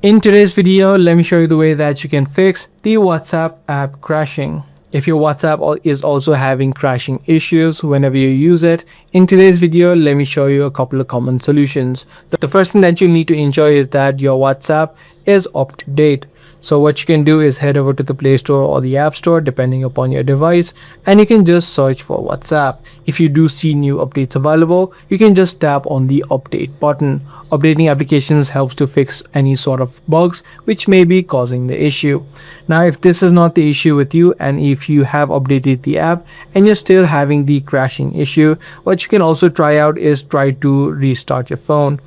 In today's video, let me show you the way that you can fix the WhatsApp app crashing. If your WhatsApp is also having crashing issues whenever you use it, in today's video, let me show you a couple of common solutions. The first thing that you need to ensure is that your WhatsApp is up to date. So what you can do is head over to the Play Store or the App Store depending upon your device, and you can just search for WhatsApp. If you do see new updates available, you can just tap on the update button. Updating applications helps to fix any sort of bugs which may be causing the issue. Now if this is not the issue with you, and if you have updated the app and you're still having the crashing issue, what you can also try out is try to restart your phone.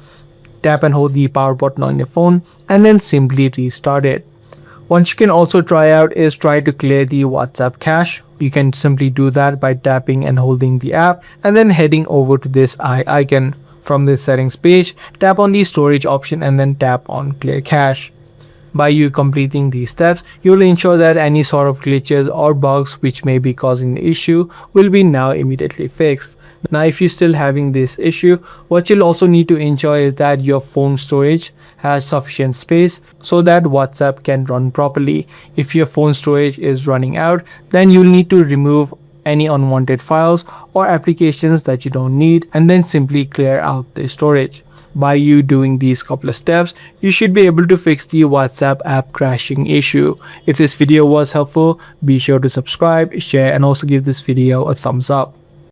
Tap and hold the power button on your phone and then simply restart it. What you can also try out is try to clear the WhatsApp cache. You can simply do that by tapping and holding the app and then heading over to this eye icon. From this settings page, tap on the storage option and then tap on clear cache. By you completing these steps, you will ensure that any sort of glitches or bugs which may be causing the issue will be now immediately fixed. Now if you're still having this issue, what you'll also need to ensure is that your phone storage has sufficient space so that WhatsApp can run properly. If your phone storage is running out, then you'll need to remove any unwanted files or applications that you don't need and then simply clear out the storage. By you doing these couple of steps, you should be able to fix the WhatsApp app crashing issue. If this video was helpful, be sure to subscribe, share, and also give this video a thumbs up.